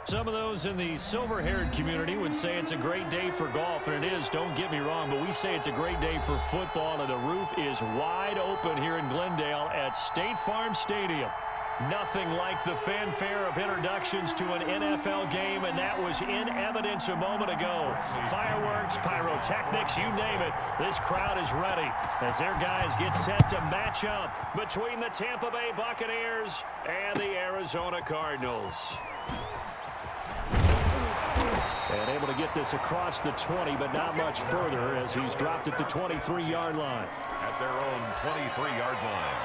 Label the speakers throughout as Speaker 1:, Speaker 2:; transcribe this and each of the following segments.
Speaker 1: Some of those in the silver-haired community would say it's a great day for golf, and it is, don't get me wrong, but we say it's a great day for football, and the roof is wide open here in Glendale at State Farm Stadium. Nothing like the fanfare of introductions to an NFL game, and that was in evidence a moment ago. Fireworks, pyrotechnics, you name it. This crowd is ready as their guys get set to match up between the Tampa Bay Buccaneers and the Arizona Cardinals. And able to get this across the 20, but not much further as he's dropped it to 23-yard line.
Speaker 2: At their own 23-yard line.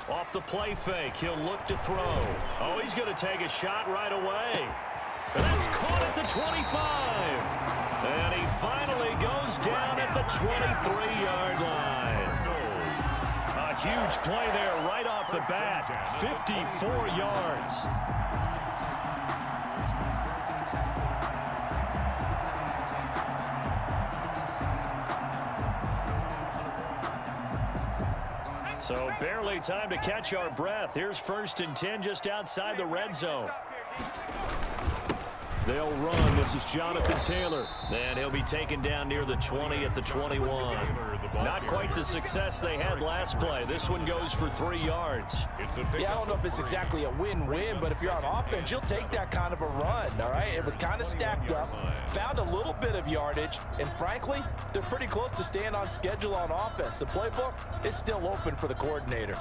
Speaker 1: Off the play fake, he'll look to throw. Oh, he's going to take a shot right away. And that's caught at the 25. And he finally goes down at the 23-yard line. A huge play there right off the bat. 54 yards. So barely time to catch our breath. Here's 1st and 10 just outside the red zone. They'll run. This is Jonathan Taylor. And he'll be taken down near the 20 at the 21. Not quite the success they had last play. This one goes for 3 yards.
Speaker 3: Yeah, I don't know if it's exactly a win-win, but if you're on offense, you'll take that kind of a run, all right? It was kind of stacked up, found a little bit of yardage, and frankly, they're pretty close to staying on schedule on offense. The playbook is still open for the coordinator.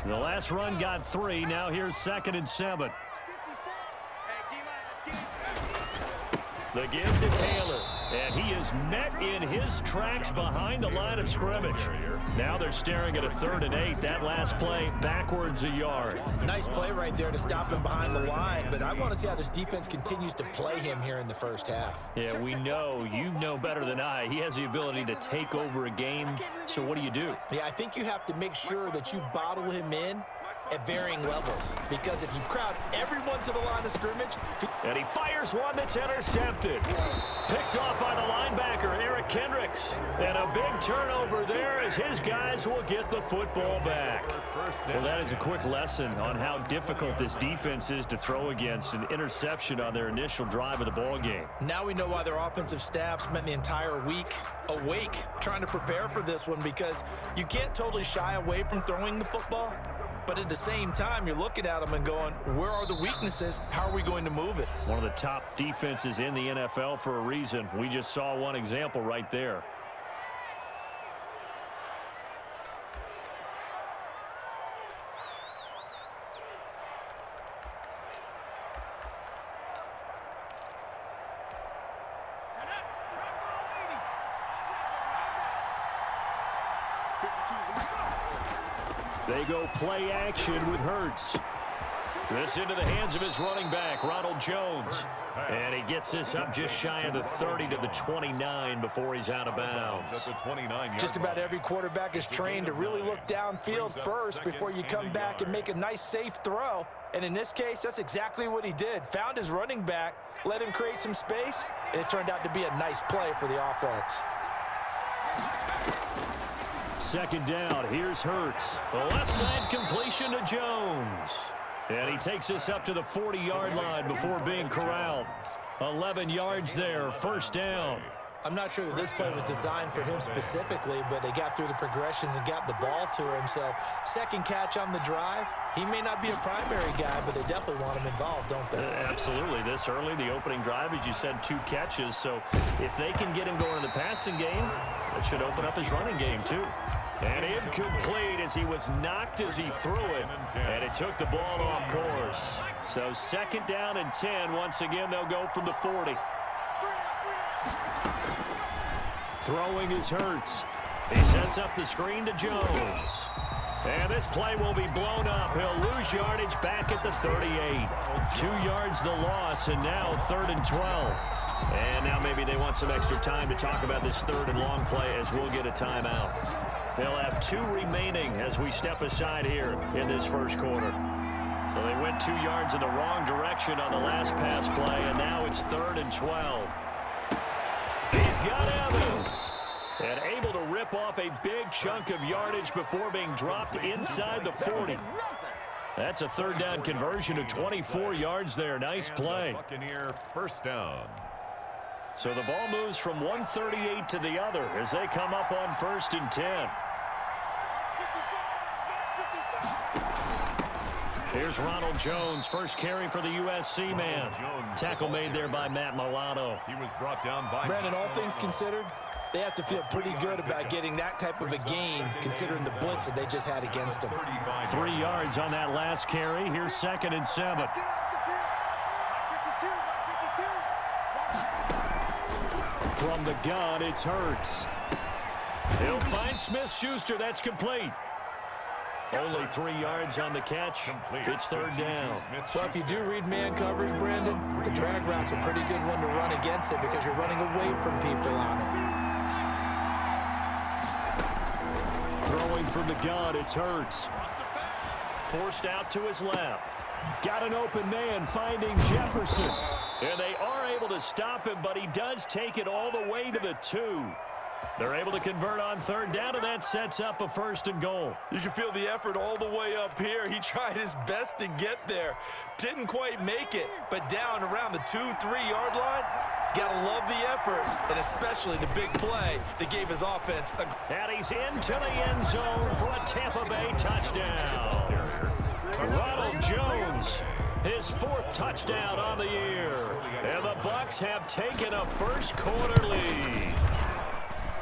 Speaker 1: The last run got 3. Now here's 2nd and 7. The give to Taylor. And he is met in his tracks behind the line of scrimmage. Now they're staring at a 3rd and 8. That last play backwards a yard.
Speaker 4: Nice play right there to stop him behind the line, but I want to see how this defense continues to play him here in the first half.
Speaker 1: Yeah, we know. You know better than I. He has the ability to take over a game. So what do you do?
Speaker 4: Yeah, I think you have to make sure that you bottle him in at varying levels, because if you crowd everyone to the line of scrimmage.
Speaker 1: And he fires one that's intercepted. Picked off by the linebacker, Eric Kendricks. And a big turnover there as his guys will get the football back. Well, that is a quick lesson on how difficult this defense is to throw against. An interception on their initial drive of the ball game.
Speaker 4: Now we know why their offensive staff spent the entire week awake trying to prepare for this one, because you can't totally shy away from throwing the football. But at the same time, you're looking at them and going, where are the weaknesses? How are we going to move it?
Speaker 1: One of the top defenses in the NFL for a reason. We just saw one example right there. They go play action with Hurts. This into the hands of his running back, Ronald Jones. And he gets this up just shy of the 30 to the 29 before he's out of bounds.
Speaker 3: Just about every quarterback is trained to really look downfield first before you come back and make a nice, safe throw. And in this case, that's exactly what he did. Found his running back, let him create some space, and it turned out to be a nice play for the offense.
Speaker 1: 2nd down, here's Hurts. The left side completion to Jones. And he takes this up to the 40-yard line before being corralled. 11 yards there, 1st down.
Speaker 4: I'm not sure that this play was designed for him specifically, but they got through the progressions and got the ball to him. So 2nd catch on the drive. He may not be a primary guy, but they definitely want him involved, don't they?
Speaker 1: Absolutely. This early, the opening drive, as you said, 2 catches. So if they can get him going in the passing game, it should open up his running game too. And incomplete as he was knocked as he threw it. And it took the ball off course. So 2nd down and 10. Once again, they'll go from the 40. Throwing is Hurts. He sets up the screen to Jones. And this play will be blown up. He'll lose yardage back at the 38. 2 yards the loss, and now 3rd and 12. And now maybe they want some extra time to talk about this 3rd and long play as we'll get a timeout. They'll have 2 remaining as we step aside here in this first quarter. So they went 2 yards in the wrong direction on the last pass play, and now it's 3rd and 12. He's got Evans. And able to rip off a big chunk of yardage before being dropped inside the 40. That's a 3rd down conversion of 24 yards there. Nice play.
Speaker 2: Buccaneer first down.
Speaker 1: So the ball moves from 138 to the other as they come up on 1st and 10. Here's Ronald Jones, first carry for the USC man. Tackle made there by Matt Milano.
Speaker 2: He was brought down by
Speaker 4: Brandon, all things considered, they have to feel pretty good about getting that type of a gain considering the blitz that they just had against them.
Speaker 1: 3 yards on that last carry. Here's 2nd and 7. From the gun, it's Hurts. He'll find Smith-Schuster. That's complete. Only 3 yards on the catch. It's 3rd down.
Speaker 4: Well, if you do read man coverage, Brandon, the drag route's a pretty good one to run against it because you're running away from people on it.
Speaker 1: Throwing from the gun, it's Hurts. Forced out to his left. Got an open man, finding Jefferson. And they are able to stop him, but he does take it all the way to the 2. They're able to convert on 3rd down, and that sets up a 1st and goal.
Speaker 4: You can feel the effort all the way up here. He tried his best to get there. Didn't quite make it, but down around the 2-3 yard line, gotta love the effort, and especially the big play that gave his offense a...
Speaker 1: And he's into the end zone for a Tampa Bay touchdown. Ronald Jones, his 4th touchdown on the year. And the Bucs have taken a first quarter lead.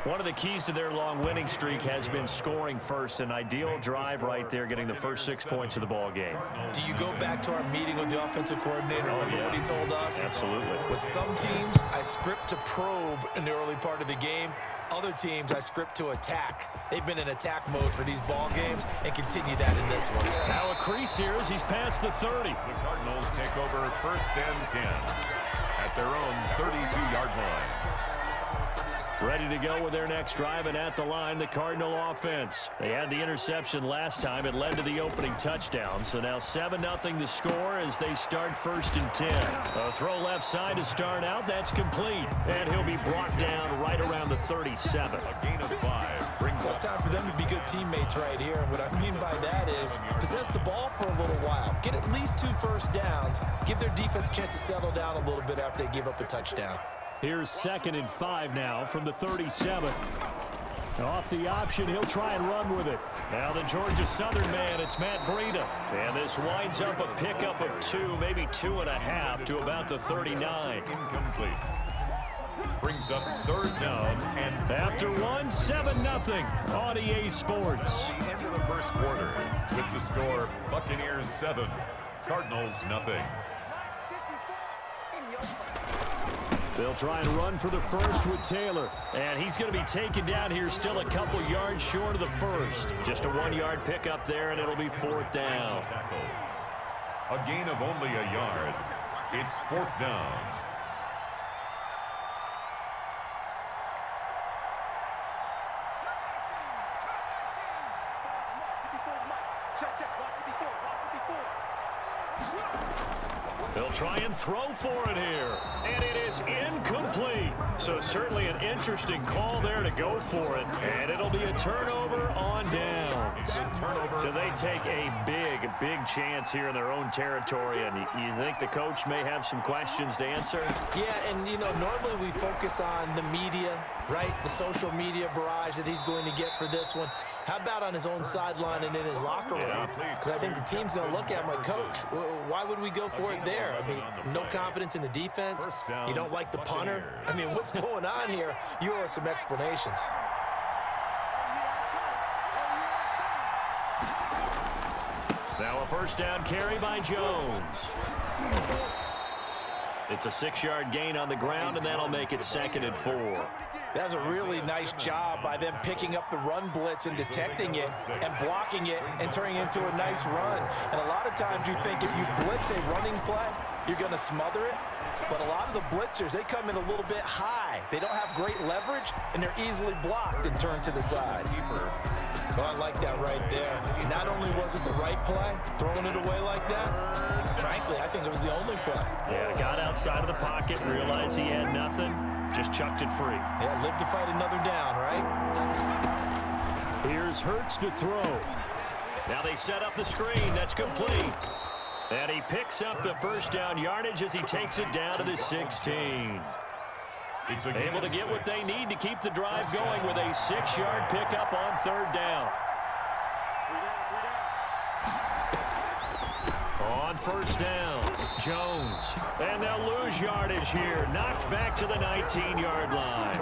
Speaker 1: One of the keys to their long winning streak has been scoring first. An ideal drive right there, getting the first 6 points of the ball game.
Speaker 4: Do you go back to our meeting with the offensive coordinator? Remember what he told us?
Speaker 1: Absolutely.
Speaker 4: With some teams, I script to probe in the early part of the game. Other teams, I script to attack. They've been in attack mode for these ball games and continue that in this one.
Speaker 1: Now a crease here as he's past the 30.
Speaker 2: The Cardinals take over 1st and 10 at their own 32-yard line.
Speaker 1: Ready to go with their next drive, and at the line, the Cardinal offense. They had the interception last time. It led to the opening touchdown. So now 7-0 to score as they start 1st and 10. A throw left side to start out. That's complete. And he'll be brought down right around the 37.
Speaker 2: A gain of 5 brings
Speaker 4: Well, it's time for them to be good teammates right here. And what I mean by that is possess the ball for a little while. Get at least 2 first downs. Give their defense a chance to settle down a little bit after they give up a touchdown.
Speaker 1: Here's 2nd and 5 now from the 37. Off the option, he'll try and run with it. Now the Georgia Southern man, it's Matt Breida. And this winds up a pickup of 2, maybe 2.5 to about the 39.
Speaker 2: incomplete. Brings up 3rd down. And
Speaker 1: After 1, 7-0 on EA Sports.
Speaker 2: the end of the first quarter with the score Buccaneers 7, Cardinals 0.
Speaker 1: They'll try and run for the first with Taylor. And he's going to be taken down here still a couple yards short of the first. Just a 1-yard pickup there, and it'll be 4th down.
Speaker 2: A gain of only a yard. It's 4th down.
Speaker 1: They'll try and throw for it here. And it is incomplete. So certainly an interesting call there to go for it. And it'll be a turnover on downs. So they take a big chance here in their own territory. And you think the coach may have some questions to answer?
Speaker 4: Yeah, and, you know, normally we focus on the media, right? The social media barrage that he's going to get for this one. How about on his own sideline and in his locker room? Because I think the team's going to look at him like, Coach, why would we go for it there? I mean, no confidence in the defense. You don't like the punter. I mean, what's going on here? You owe us some explanations.
Speaker 1: Now a first down carry by Jones. It's a 6-yard gain on the ground, and that'll make it 2nd and 4.
Speaker 3: That's a really nice job by them picking up the run blitz and detecting it and blocking it and turning it into a nice run. And a lot of times you think if you blitz a running play, you're going to smother it. But a lot of the blitzers, they come in a little bit high. They don't have great leverage, and they're easily blocked and turned to the side.
Speaker 4: Well, I like that right there. Not only was it the right play, throwing it away like that, frankly, I think it was the only play.
Speaker 1: Yeah, got outside of the pocket, realized he had nothing, just chucked it free.
Speaker 4: Yeah, live to fight another down, right?
Speaker 1: Here's Hurts to throw. Now they set up the screen. That's complete. And he picks up the first down yardage as he takes it down to the 16. Able to get what they need to keep the drive going with a 6-yard pickup on third down. On first down, Jones. And they'll lose yardage here. Knocked back to the 19-yard line.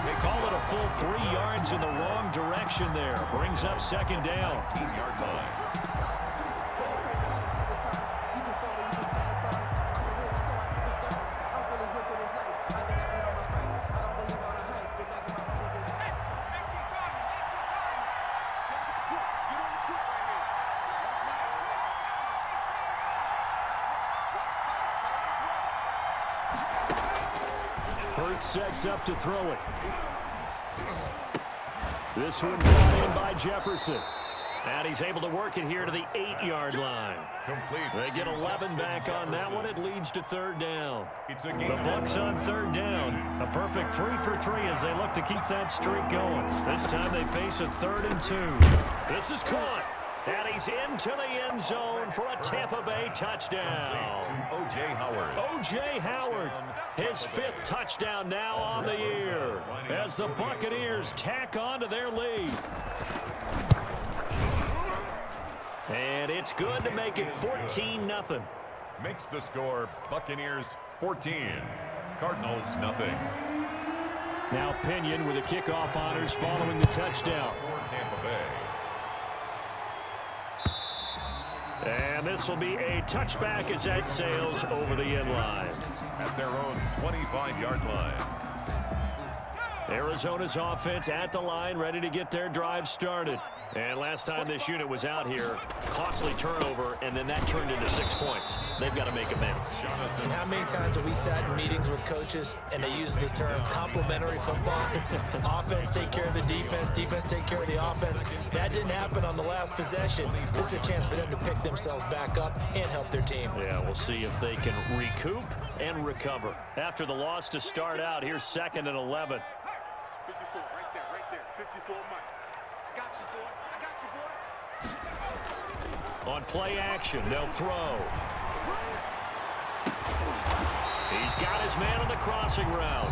Speaker 1: They call it a full 3 yards in the wrong direction there. Brings up second down.
Speaker 2: 18-yard line.
Speaker 1: Hurts sets up to throw it. This one brought in by Jefferson. And he's able to work it here to the 8-yard line.
Speaker 2: Complete.
Speaker 1: They get 11 back on that one. It leads to third down.
Speaker 2: It's a game.
Speaker 1: The Bucs on third down. A perfect 3 for 3 as they look to keep that streak going. This time they face a 3rd and 2. This is caught. And he's into the end zone for a Tampa Bay touchdown.
Speaker 2: O.J. Howard.
Speaker 1: O.J. Howard, his 5th touchdown now on the year as the Buccaneers tack on to their lead. And it's good to make it 14-0.
Speaker 2: Makes the score Buccaneers 14, Cardinals nothing.
Speaker 1: Now Pinion with the kickoff honors following the touchdown.
Speaker 2: For Tampa Bay.
Speaker 1: And this will be a touchback as that sails over the end line.
Speaker 2: At their own 25-yard line.
Speaker 1: Arizona's offense at the line, ready to get their drive started. And last time this unit was out here, costly turnover, and then that turned into 6 points. They've got to make amends.
Speaker 4: And how many times have we sat in meetings with coaches and they use the term complementary football? Offense take care of the defense, defense take care of the offense. That didn't happen on the last possession. This is a chance for them to pick themselves back up and help their team.
Speaker 1: Yeah, we'll see if they can recoup and recover. After the loss to start out, here's 2nd and 11.
Speaker 5: 54, right there, 54, Mike. I got you, boy. I got you, boy.
Speaker 1: On play action, they'll throw. He's got his man on the crossing route.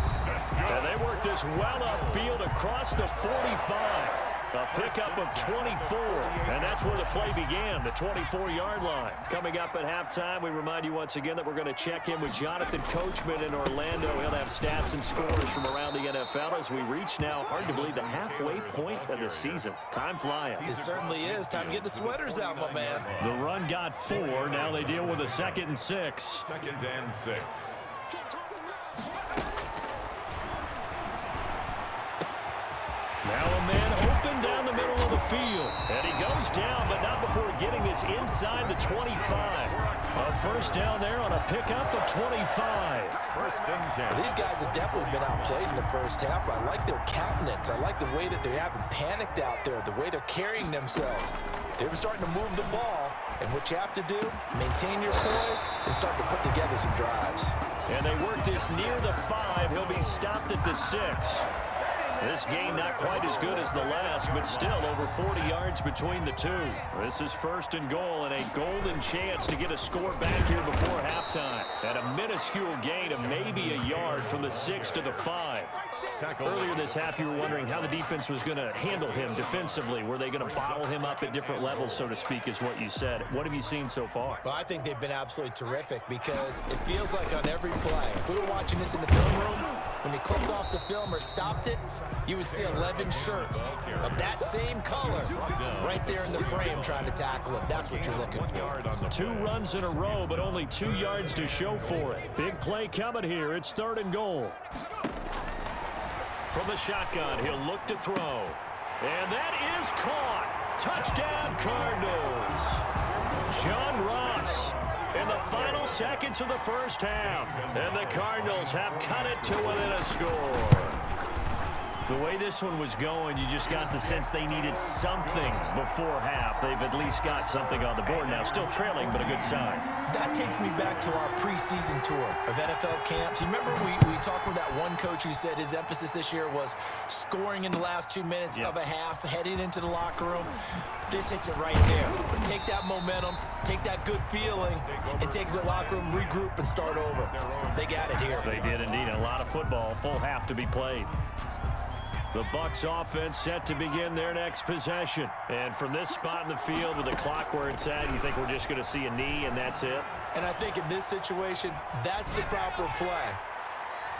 Speaker 1: And they work this well upfield across the 45. A pickup of 24, and that's where the play began, the 24-yard line. Coming up at halftime, we remind you once again that we're going to check in with Jonathan Coachman in Orlando. He'll have stats and scores from around the NFL as we reach now, hard to believe, the halfway point of the season. Time flying.
Speaker 4: It certainly is. Time to get the sweaters out, my man.
Speaker 1: The run got 4. Now they deal with a 2nd and 6.
Speaker 2: 2nd and 6.
Speaker 1: Now a man open down the middle of the field. And he goes down, but not before getting this inside the 25. A first down there on a pickup of 25.
Speaker 2: 1st and 10.
Speaker 3: These guys have definitely been outplayed in the first half. I like their countenance. I like the way that they haven't panicked out there, the way they're carrying themselves. They're starting to move the ball, and what you have to do, maintain your poise and start to put together some drives.
Speaker 1: And they work this near the 5. He'll be stopped at the 6. This game not quite as good as the last, but still over 40 yards between the two. This is 1st and goal and a golden chance to get a score back here before halftime. At a minuscule gain of maybe a yard from the 6 to the 5. Earlier this half, you were wondering how the defense was going to handle him defensively. Were they going to bottle him up at different levels, so to speak, is what you said. What have you seen so far?
Speaker 4: Well, I think they've been absolutely terrific because it feels like on every play, if we were watching this in the film room, when they clipped off the film or stopped it, you would see 11 shirts of that same color right there in the frame trying to tackle him. That's what you're looking for.
Speaker 1: 2 runs in a row, but only 2 yards to show for it. Big play coming here. It's 3rd and goal. From the shotgun, he'll look to throw. And that is caught. Touchdown, Cardinals. John Ross in the final seconds of the first half. And the Cardinals have cut it to within a score. The way this one was going, you just got the sense they needed something before half. They've at least got something on the board now. Still trailing, but a good sign.
Speaker 4: That takes me back to our preseason tour of NFL camps. You remember we talked with that one coach who said his emphasis this year was scoring in the last 2 minutes of a half, heading into the locker room. This hits it right there. Take that momentum, take that good feeling, and take it to the locker room, regroup, and start over. They got it here.
Speaker 1: They did indeed. A lot of football, full half to be played. The Bucs offense set to begin their next possession. And from this spot in the field with the clock where it's at, you think we're just going to see a knee and that's it?
Speaker 4: And I think in this situation, that's the proper play.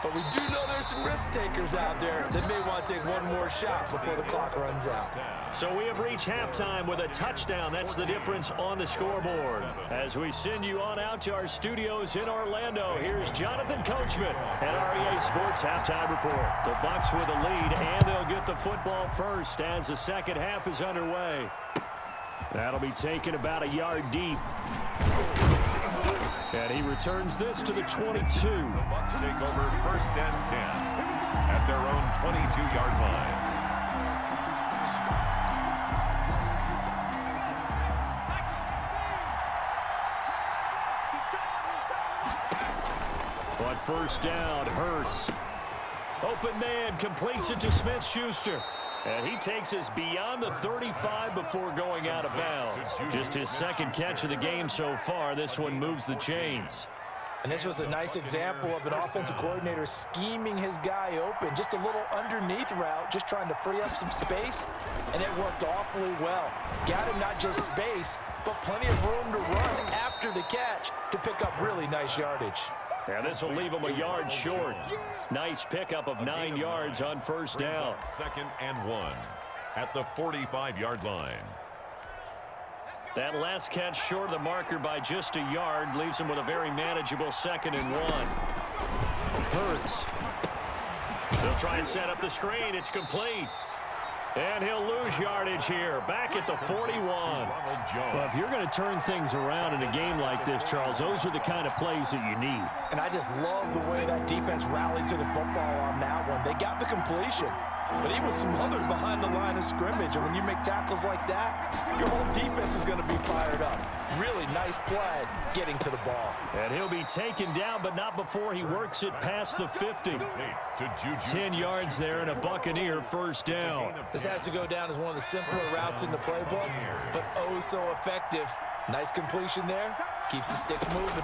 Speaker 4: But we do know there's some risk takers out there that may want to take one more shot before the clock runs out.
Speaker 1: So we have reached halftime with a touchdown. That's the difference on the scoreboard. As we send you on out to our studios in Orlando, here's Jonathan Coachman at REA Sports Halftime Report. The Bucs with a lead, and they'll get the football first as the second half is underway. That'll be taken about a yard deep. And he returns this to the 22.
Speaker 2: The Bucs take over first and 10 at their own 22-yard line.
Speaker 1: On first down, Hurts. Open man, completes it to Smith-Schuster. And he takes us beyond the 35 before going out of bounds. Just his second catch of the game so far. This one moves the chains.
Speaker 3: And this was a nice example of an offensive coordinator scheming his guy open. Just a little underneath route, just trying to free up some space, and it worked awfully well. Got him not just space, but plenty of room to run after the catch to pick up really nice yardage.
Speaker 1: And this will leave him a yard short. Nice pickup of 9 yards on first down.
Speaker 2: Second and 1 at the 45-yard line.
Speaker 1: That last catch short of the marker by just a yard leaves him with a very manageable second and 1. Hurts. They'll try and set up the screen. It's complete. And he'll lose yardage here. Back at the 41. Well, if you're going to turn things around in a game like this, Charles, those are the kind of plays that you need.
Speaker 3: And I just love the way that defense rallied to the football on that one. They got the completion, but he was smothered behind the line of scrimmage. And when you make tackles like that, your whole defense is going to be fired up. Really nice play getting to the ball.
Speaker 1: And he'll be taken down, but not before he works it past the 50. 10 yards there and a Buccaneer first down.
Speaker 4: This has to go down as one of the simpler routes in the playbook, but oh so effective. Nice completion there. Keeps the sticks moving.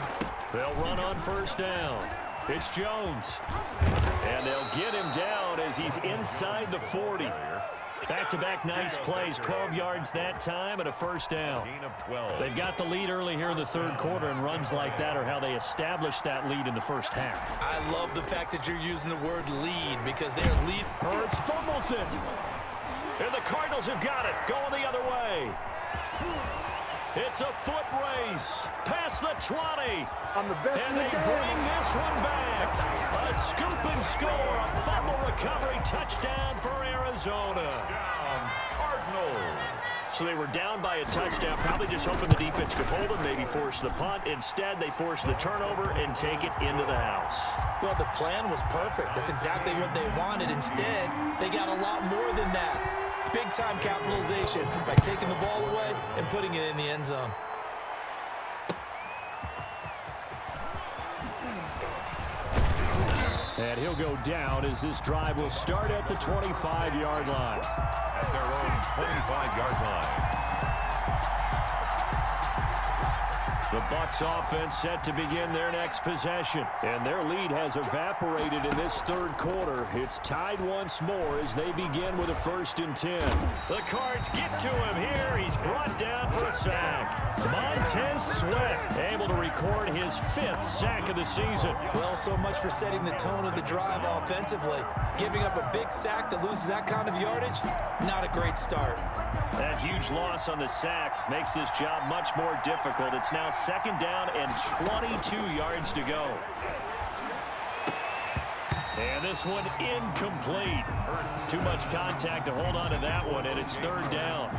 Speaker 1: They'll run on first down. It's Jones. And they'll get him down as he's inside the 40. Back-to-back nice plays, 12 yards that time and a first down. They've got the lead early here in the third quarter, and runs like that are how they established that lead in the first half.
Speaker 4: I love the fact that you're using the word lead because they're lead.
Speaker 1: Hurts fumbles it. And the Cardinals have got it, going the other way. It's a foot race past the 20.
Speaker 6: I'm the best
Speaker 1: and they bring this one back. A scoop and score, a fumble recovery touchdown for Arizona.
Speaker 2: Cardinals.
Speaker 1: So they were down by a touchdown, probably just hoping the defense could hold them, maybe force the punt. Instead, they force the turnover and take it into the house.
Speaker 4: Well, the plan was perfect. That's exactly what they wanted. Instead, they got a lot more than that. Big-time capitalization by taking the ball away and putting it in the end zone.
Speaker 1: And he'll go down as this drive will start at the 25-yard line.
Speaker 2: At their own 25-yard line.
Speaker 1: The Bucs offense set to begin their next possession. And their lead has evaporated in this third quarter. It's tied once more as they begin with a 1st and 10. The Cards get to him here. He's brought down for a sack. Montez Sweat able to record his 5th sack of the season.
Speaker 4: Well, so much for setting the tone of the drive offensively. Giving up a big sack that loses that kind of yardage, not a great start.
Speaker 1: That huge loss on the sack makes this job much more difficult. It's now 2nd down and 22 yards to go. And this one incomplete. Too much contact to hold on to that one, and it's third down.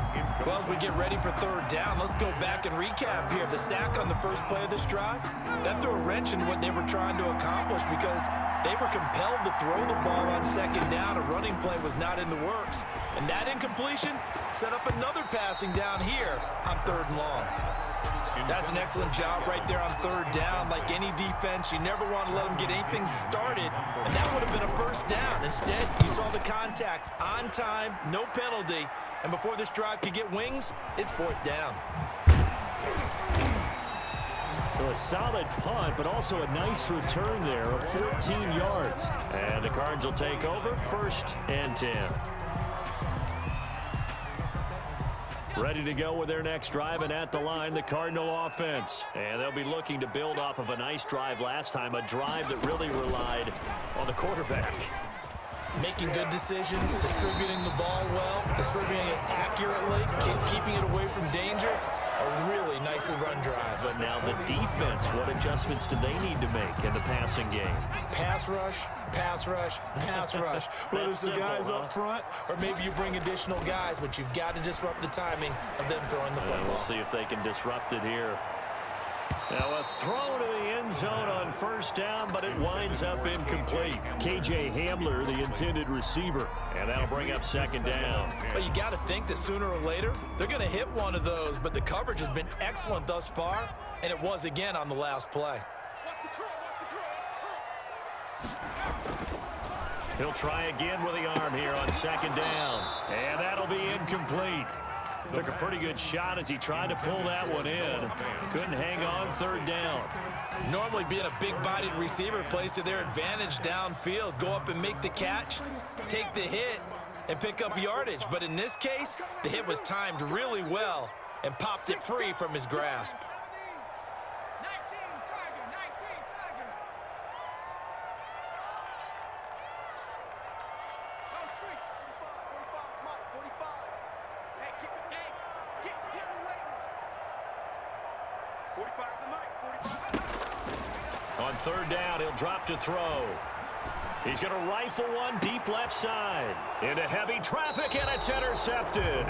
Speaker 4: Well, as we get ready for third down, let's go back and recap here. The sack on the first play of this drive, that threw a wrench in what they were trying to accomplish because they were compelled to throw the ball on second down. A running play was not in the works. And that incompletion set up another passing down here on third and long. That's an excellent job right there on third down. Like any defense, you never want to let them get anything started, and that would have been a first down. Instead, you saw the contact on time, no penalty, and before this drive could get wings, it's fourth down.
Speaker 1: Well, a solid punt, but also a nice return there of 14 yards. And the Cards will take over, 1st and 10. Ready to go with their next drive, and at the line, the Cardinal offense. And they'll be looking to build off of a nice drive last time, a drive that really relied on the quarterback.
Speaker 4: Making good decisions, distributing the ball well, distributing it accurately, keeping it away from danger. A really nicely run drive.
Speaker 1: But now the defense, what adjustments do they need to make in the passing game?
Speaker 4: Pass rush, pass rush, pass rush. Whether it's the guys up front or maybe you bring additional guys, but you've got to disrupt the timing of them throwing the football.
Speaker 1: We'll see if they can disrupt it here. Now a throw to the end zone on first down, but it winds up incomplete. KJ Hamler, the intended receiver, and that'll bring up second down.
Speaker 4: Well, you got to think that sooner or later they're going to hit one of those, but the coverage has been excellent thus far, and it was again on the last play.
Speaker 1: He'll try again with the arm here on second down, and that'll be incomplete. Took a pretty good shot as he tried to pull that one in. Couldn't hang on third down.
Speaker 4: Normally being a big-bodied receiver plays to their advantage downfield. Go up and make the catch, take the hit, and pick up yardage. But in this case, the hit was timed really well and popped it free from his grasp.
Speaker 1: On third down, he'll drop to throw. He's going to rifle one deep left side. Into heavy traffic, and it's intercepted.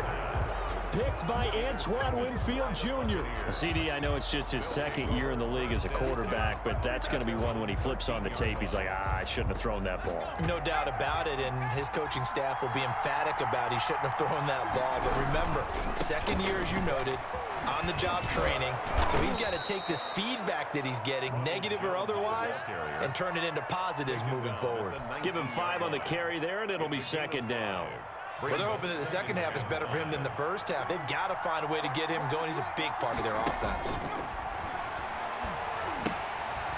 Speaker 1: Picked by Antoine Winfield Jr. CD, I know it's just his second year in the league as a quarterback, but that's going to be one when he flips on the tape. He's like, I shouldn't have thrown that ball.
Speaker 4: No doubt about it, and his coaching staff will be emphatic about he shouldn't have thrown that ball. But remember, second year, as you noted, on-the-job training, so he's got to take this feedback that he's getting, negative or otherwise, and turn it into positives moving forward.
Speaker 1: Give him 5 on the carry there, and it'll be second down.
Speaker 4: Well, they're hoping that the second half is better for him than the first half. They've got to find a way to get him going. He's a big part of their offense.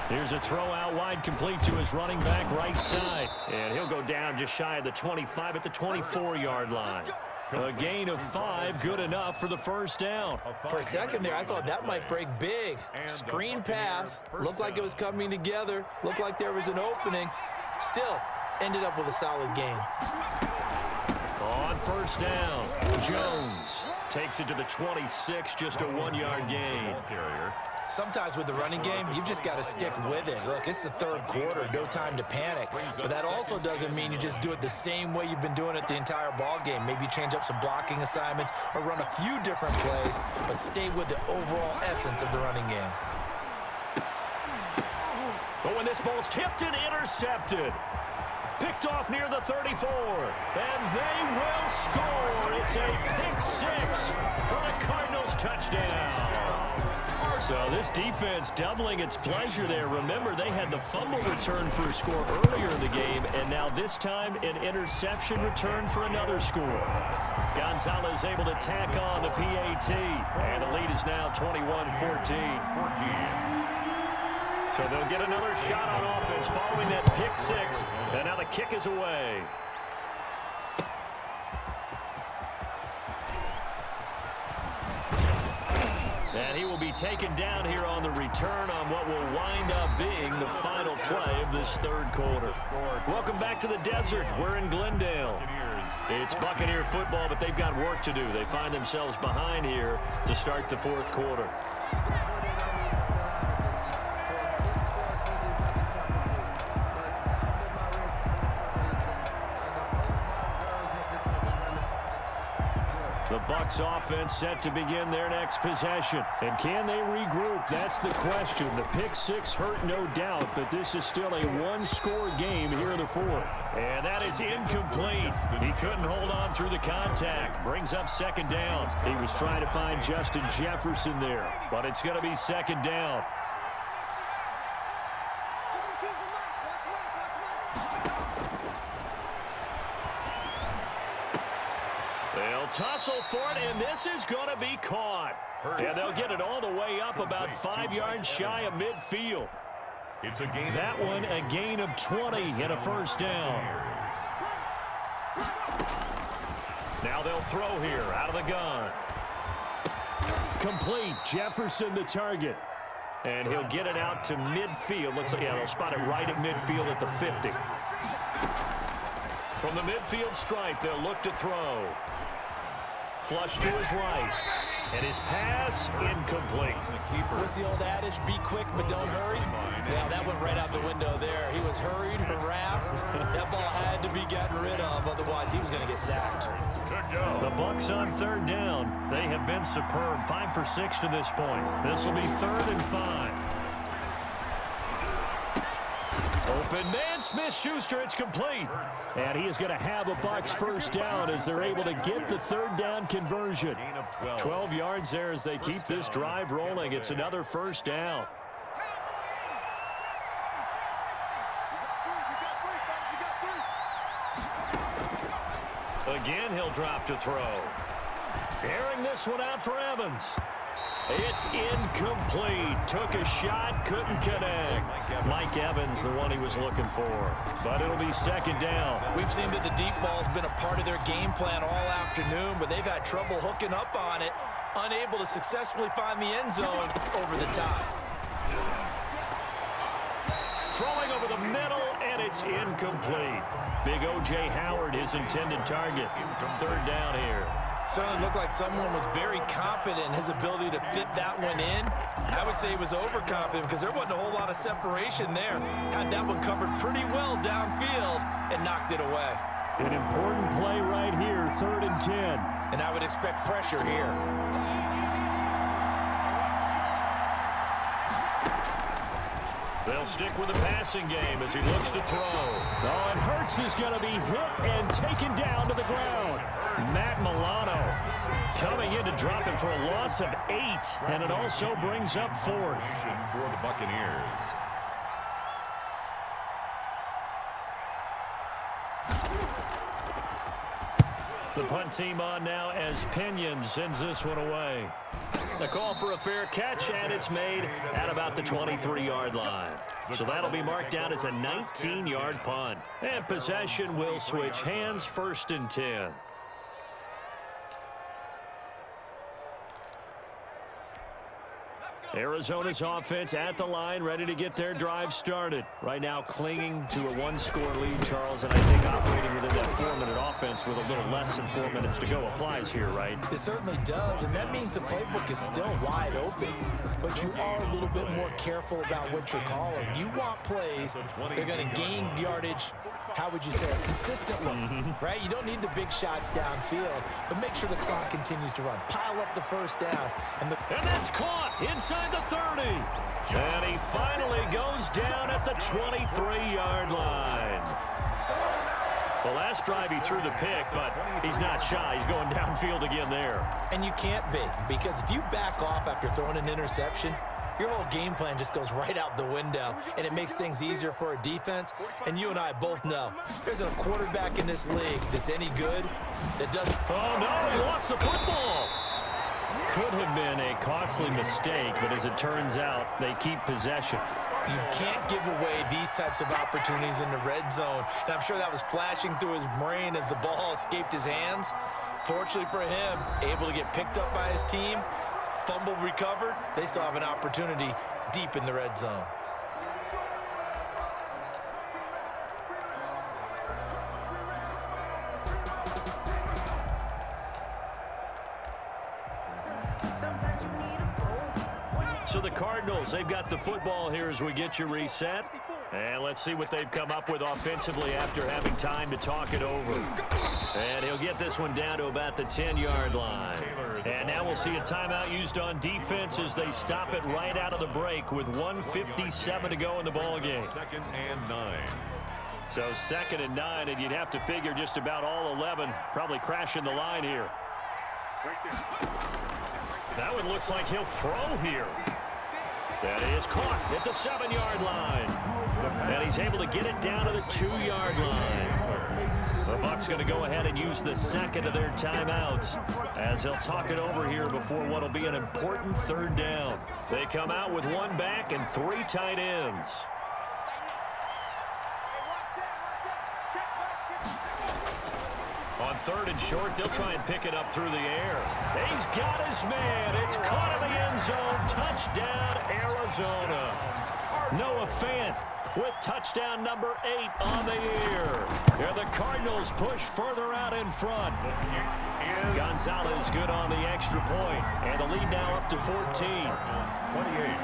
Speaker 1: Here's a throw out wide, complete to his running back right side. And he'll go down just shy of the 25 at the 24-yard line. A gain of 5, good enough for the first down.
Speaker 4: For a second there, I thought that might break big. Screen pass, looked like it was coming together, looked like there was an opening. Still, ended up with a solid gain.
Speaker 1: On first down, Jones takes it to the 26, just a 1-yard gain.
Speaker 4: Sometimes with the running game, you've just got to stick with it. Look, it's the third quarter, no time to panic. But that also doesn't mean you just do it the same way you've been doing it the entire ball game. Maybe change up some blocking assignments or run a few different plays, but stay with the overall essence of the running game.
Speaker 1: But when this ball's tipped and intercepted, picked off near the 34, and they will score. It's a pick 6 for the Cardinals touchdown. So this defense doubling its pleasure there. Remember, they had the fumble return for a score earlier in the game, and now this time an interception return for another score. Gonzalez able to tack on the PAT, and the lead is now 21-14. So they'll get another shot on offense following that pick 6, and now the kick is away. And he will be taken down here on the return on what will wind up being the final play of this third quarter. Welcome back to the desert. We're in Glendale. It's Buccaneer football, but they've got work to do. They find themselves behind here to start the fourth quarter. Bucs offense set to begin their next possession. And can they regroup? That's the question. The pick six hurt, no doubt, but this is still a one-score game here in the fourth. And that is incomplete. He couldn't hold on through the contact. Brings up second down. He was trying to find Justin Jefferson there, but it's going to be second down. They'll tussle for it, and this is going to be caught. And they'll get it all the way up about 5 yards shy of midfield. That one a gain of 20 and a first down. Now they'll throw here out of the gun. Complete. Jefferson the target. And he'll get it out to midfield. They'll spot it right at midfield at the 50. From the midfield stripe, they'll look to throw. Flush to his right. And his pass incomplete.
Speaker 4: What's the old adage? Be quick, but don't hurry. Well, that went right out the window there. He was hurried, harassed. That ball had to be gotten rid of, otherwise he was going to get sacked.
Speaker 1: The Bucs on third down. They have been superb. 5 for 6 to this point. This will be 3rd and 5. Open man, Smith-Schuster, it's complete. And he is going to have a Bucs first down as they're able to get the third down conversion. 12 yards there as they keep this drive rolling. It's another first down. Again, he'll drop to throw. Airing this one out for Evans. It's incomplete. Took a shot, couldn't connect. Mike Evans, the one he was looking for. But it'll be second down.
Speaker 4: We've seen that the deep ball's been a part of their game plan all afternoon, but they've had trouble hooking up on it, unable to successfully find the end zone over the top.
Speaker 1: Throwing over the middle, and it's incomplete. Big O.J. Howard, his intended target. Third down here.
Speaker 4: Certainly looked like someone was very confident in his ability to fit that one in. I would say he was overconfident because there wasn't a whole lot of separation there. Had that one covered pretty well downfield and knocked it away.
Speaker 1: An important play right here, 3rd and 10.
Speaker 4: And I would expect pressure here.
Speaker 1: They'll stick with the passing game as he looks to throw. Oh, and Hurts is going to be hit and taken down to the ground. Matt Milano coming in to drop him for a loss of 8, and it also brings up 4th.
Speaker 2: For the Buccaneers.
Speaker 1: The punt team on now as Pinion sends this one away. The call for a fair catch, and it's made at about the 23-yard line. So that'll be marked down as a 19-yard punt. And possession will switch hands, 1st and 10. Arizona's offense at the line, ready to get their drive started. Right now clinging to a 1-score lead, Charles, and I think operating within that 4-minute offense with a little less than 4 minutes to go applies here, right?
Speaker 4: It certainly does, and that means the playbook is still wide open. But you are a little bit more careful about what you're calling. You want plays, they're going to gain yardage, how would you say it, consistently, right? You don't need the big shots downfield, but make sure the clock continues to run. Pile up the first downs. And
Speaker 1: that's caught inside the 30. And he finally goes down at the 23-yard line. The last drive he threw the pick, but he's not shy. He's going downfield again there.
Speaker 4: And you can't be, because if you back off after throwing an interception, your whole game plan just goes right out the window, and it makes things easier for a defense. And you and I both know there's a quarterback in this league that's any good that doesn't.
Speaker 1: Oh, no, he lost the football. Could have been a costly mistake, but as it turns out, they keep possession.
Speaker 4: You can't give away these types of opportunities in the red zone. And I'm sure that was flashing through his brain as the ball escaped his hands. Fortunately for him, able to get picked up by his team, fumble recovered. They still have an opportunity deep in the red zone.
Speaker 1: So the Cardinals, they've got the football here as we get you reset. And let's see what they've come up with offensively after having time to talk it over. And he'll get this one down to about the 10-yard line. And now we'll see a timeout used on defense as they stop it right out of the break with 1:57 to go in the ballgame.
Speaker 2: 2nd and 9.
Speaker 1: So 2nd and 9, and you'd have to figure just about all 11 probably crashing the line here. That one looks like he'll throw here. That is caught at the 7-yard line. And he's able to get it down to the 2-yard line. The Bucs going to go ahead and use the second of their timeouts as they'll talk it over here before what will be an important 3rd down. They come out with 1 back and 3 tight ends. On 3rd and short, they'll try and pick it up through the air. He's got his man. It's caught in the end zone. Touchdown, Arizona. Noah Fant with touchdown number 8 on the year. And the Cardinals push further out in front. Gonzalez good on the extra point. And the lead now up to 14.
Speaker 2: 28.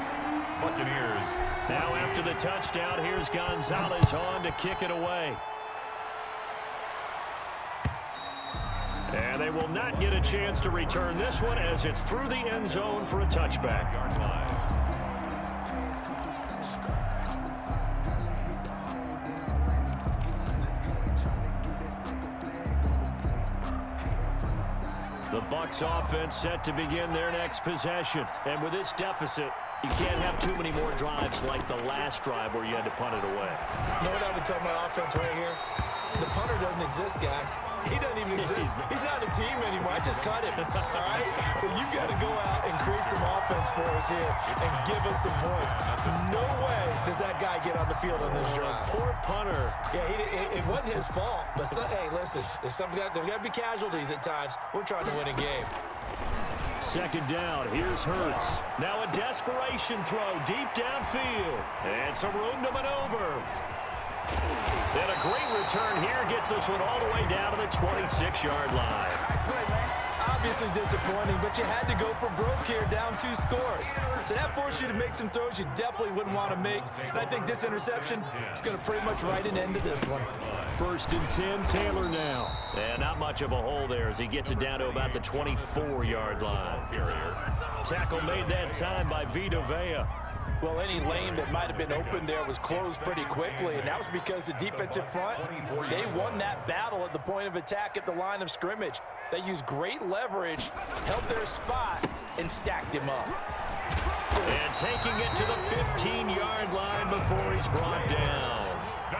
Speaker 2: Buccaneers.
Speaker 1: Now after the touchdown, here's Gonzalez on to kick it away. And they will not get a chance to return this one as it's through the end zone for a touchback. The Bucs offense set to begin their next possession. And with this deficit, you can't have too many more drives like the last drive where you had to punt it away.
Speaker 4: You know what I would tell my offense right here? The punter doesn't exist, guys. He doesn't even exist. He's not a team anymore. I just cut him, all right? So you've got to go out and create some offense for us here and give us some points. No way does that guy get on the field on this drive.
Speaker 1: Poor punter.
Speaker 4: Yeah, it wasn't his fault. But, hey, listen, there's got to be casualties at times. We're trying to win a game.
Speaker 1: 2nd down. Here's Hurts. Now a desperation throw deep downfield. And some room to maneuver. And a great return here gets this one all the way down to the 26-yard line.
Speaker 4: Obviously disappointing, but you had to go for broke here, down 2 scores. So that forced you to make some throws you definitely wouldn't want to make. And I think this interception is going to pretty much write an end to this one.
Speaker 1: 1st and 10, Taylor now. And not much of a hole there as he gets it down to about the 24-yard line. Tackle made that time by Vita Vea.
Speaker 3: Well, any lane that might have been open there was closed pretty quickly, and that was because the defensive front, they won that battle at the point of attack at the line of scrimmage. They used great leverage, held their spot, and stacked him up.
Speaker 1: And taking it to the 15-yard line before he's brought down.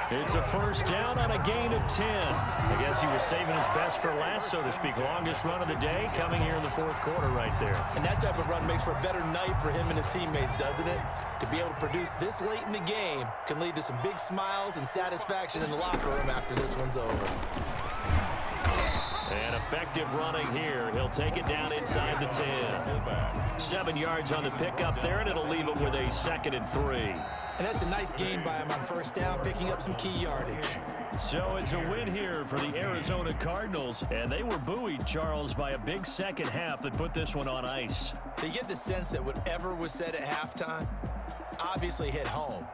Speaker 1: It's a 1st down on a gain of 10. I guess he was saving his best for last, so to speak. Longest run of the day coming here in the 4th quarter right there.
Speaker 3: And that type of run makes for a better night for him and his teammates, doesn't it? To be able to produce this late in the game can lead to some big smiles and satisfaction in the locker room after this one's over.
Speaker 1: And effective running here. He'll take it down inside the 10. 7 yards on the pickup there, and it'll leave it with a 2nd and 3.
Speaker 3: And that's a nice gain by him on 1st down, picking up some key yardage.
Speaker 1: So it's a win here for the Arizona Cardinals, and they were buoyed, Charles, by a big second half that put this one on ice.
Speaker 3: So you get the sense that whatever was said at halftime obviously hit home.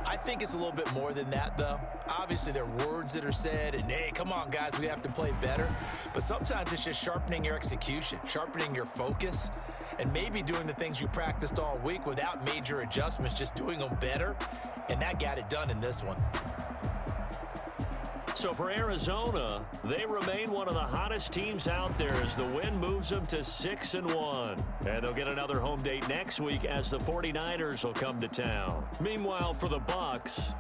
Speaker 3: I think it's a little bit more than that, though. Obviously, there are words that are said, and, hey, come on, guys, we have to play better. But sometimes it's just sharpening your execution, sharpening your focus, and maybe doing the things you practiced all week without major adjustments, just doing them better. And that got it done in this one.
Speaker 1: So for Arizona, they remain one of the hottest teams out there as the win moves them to 6-1. And they'll get another home date next week as the 49ers will come to town. Meanwhile, for the Bucs,